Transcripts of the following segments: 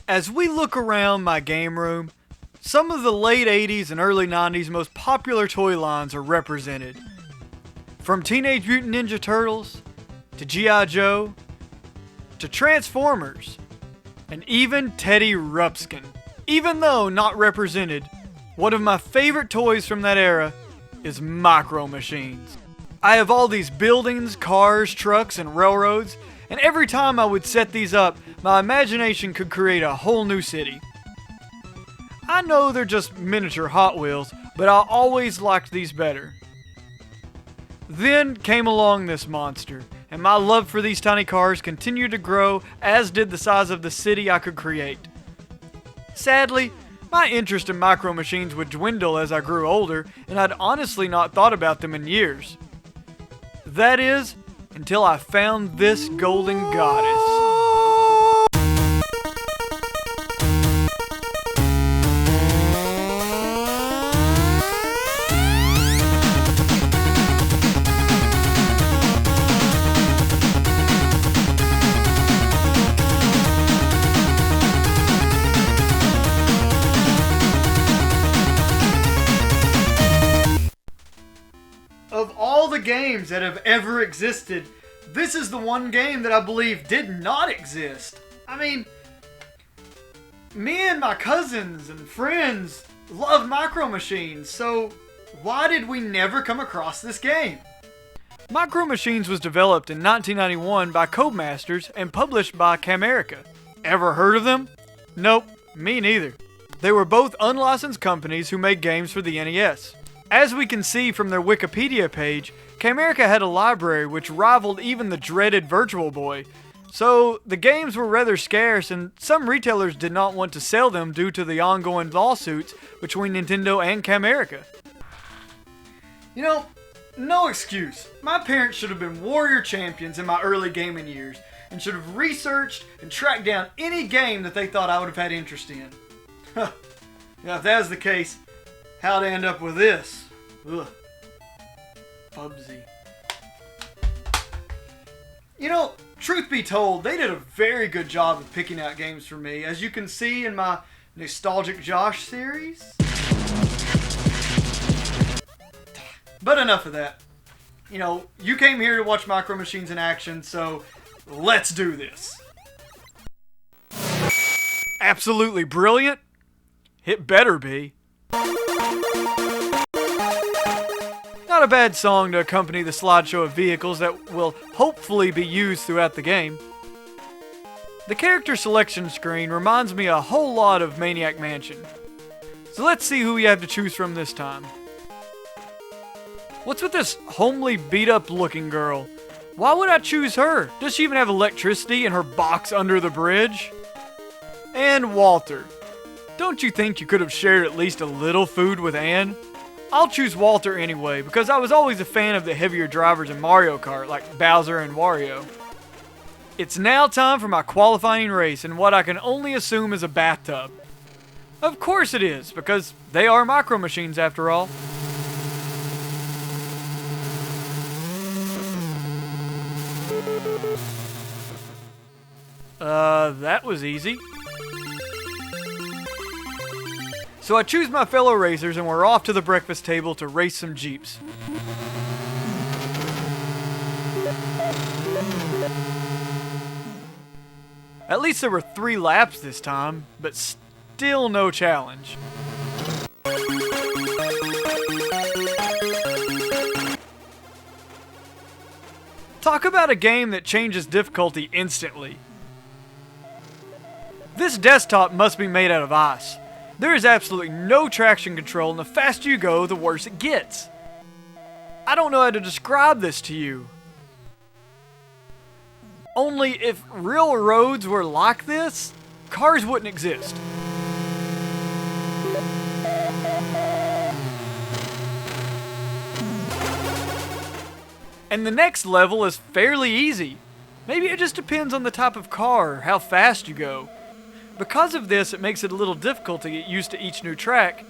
As we look around my game room, some of the late 80s and early 90s most popular toy lines are represented. From Teenage Mutant Ninja Turtles, to G.I. Joe, to Transformers, and even Teddy Ruxpin. Even though not represented, one of my favorite toys from that era is Micro Machines. I have all these buildings, cars, trucks, and railroads, and every time I would set these up, my imagination could create a whole new city. I know they're just miniature Hot Wheels, but I always liked these better. Then came along this monster, and my love for these tiny cars continued to grow, as did the size of the city I could create. Sadly, my interest in Micro Machines would dwindle as I grew older, and I'd honestly not thought about them in years. That is, until I found this golden goddess. Of all the games that have ever existed, this is the one game that I believe did not exist. I mean, me and my cousins and friends love Micro Machines, so why did we never come across this game? Micro Machines was developed in 1991 by Codemasters and published by Camerica. Ever heard of them? Nope, me neither. They were both unlicensed companies who made games for the NES. As we can see from their Wikipedia page, Camerica had a library which rivaled even the dreaded Virtual Boy, so the games were rather scarce and some retailers did not want to sell them due to the ongoing lawsuits between Nintendo and Camerica. You know, no excuse. My parents should have been warrior champions in my early gaming years and should have researched and tracked down any game that they thought I would have had interest in. Now, if that was the case, how'd I end up with this? Ugh. Bubsy. You know, truth be told, they did a very good job of picking out games for me, as you can see in my Nostalgic Josh series. But enough of that. You know, you came here to watch Micro Machines in action, so let's do this. Absolutely brilliant? It better be. Not a bad song to accompany the slideshow of vehicles that will hopefully be used throughout the game. The character selection screen reminds me a whole lot of Maniac Mansion. So let's see who we have to choose from this time. What's with this homely beat up looking girl? Why would I choose her? Does she even have electricity in her box under the bridge? And Walter. Don't you think you could have shared at least a little food with Anne? I'll choose Walter anyway, because I was always a fan of the heavier drivers in Mario Kart, like Bowser and Wario. It's now time for my qualifying race in what I can only assume is a bathtub. Of course it is, because they are Micro Machines after all. That was easy. So I choose my fellow racers and we're off to the breakfast table to race some Jeeps. At least there were 3 laps this time, but still no challenge. Talk about a game that changes difficulty instantly. This desktop must be made out of ice. There is absolutely no traction control, and the faster you go, the worse it gets. I don't know how to describe this to you. Only if real roads were like this, cars wouldn't exist. And the next level is fairly easy. Maybe it just depends on the type of car or how fast you go. Because of this, it makes it a little difficult to get used to each new track,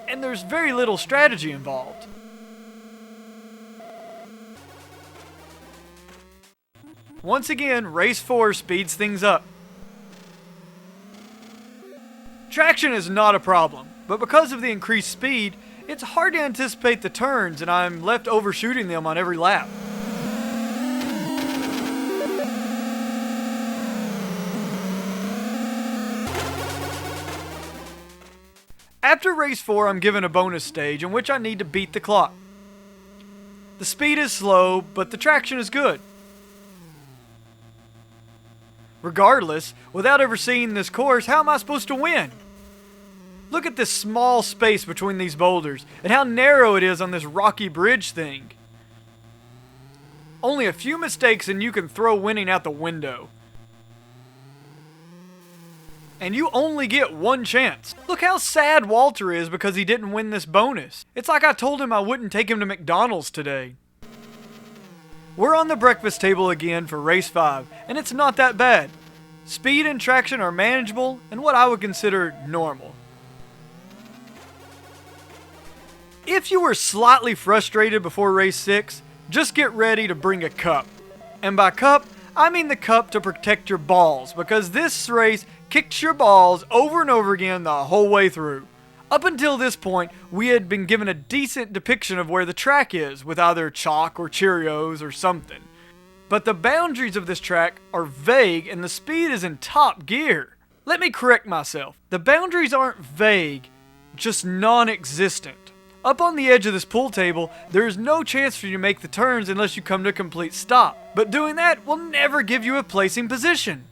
and there's very little strategy involved. Once again, Race 4 speeds things up. Traction is not a problem, but because of the increased speed, it's hard to anticipate the turns and I'm left overshooting them on every lap. After race 4, I'm given a bonus stage in which I need to beat the clock. The speed is slow, but the traction is good. Regardless, without ever seeing this course, how am I supposed to win? Look at this small space between these boulders, and how narrow it is on this rocky bridge thing. Only a few mistakes and you can throw winning out the window. And you only get one chance. Look how sad Walter is because he didn't win this bonus. It's like I told him I wouldn't take him to McDonald's today. We're on the breakfast table again for race 5, and it's not that bad. Speed and traction are manageable and what I would consider normal. If you were slightly frustrated before race 6, just get ready to bring a cup. And by cup, I mean the cup to protect your balls, because this race kicks your balls over and over again the whole way through. Up until this point, we had been given a decent depiction of where the track is, with either chalk or Cheerios or something. But the boundaries of this track are vague and the speed is in top gear. Let me correct myself. The boundaries aren't vague, just non-existent. Up on the edge of this pool table, there is no chance for you to make the turns unless you come to a complete stop. But doing that will never give you a placing position.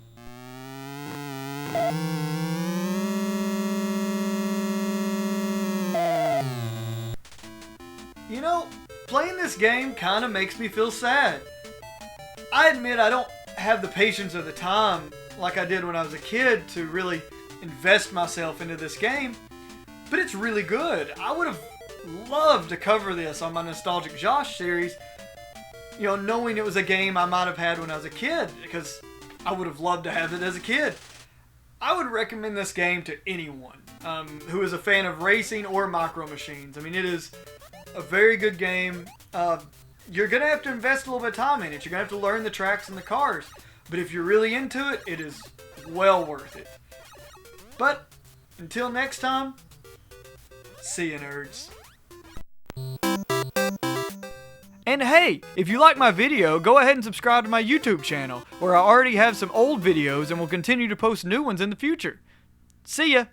You know, playing this game kind of makes me feel sad. I admit I don't have the patience or the time like I did when I was a kid to really invest myself into this game, but it's really good. I would have loved to cover this on my Nostalgic Josh series, you know, knowing it was a game I might have had when I was a kid, because I would have loved to have it as a kid. I would recommend this game to anyone who is a fan of racing or micro machines. I mean, it is a very good game. You're going to have to invest a little bit of time in it. You're going to have to learn the tracks and the cars. But if you're really into it, it is well worth it. But until next time, see you, nerds. And hey, if you like my video, go ahead and subscribe to my YouTube channel, where I already have some old videos and will continue to post new ones in the future. See ya!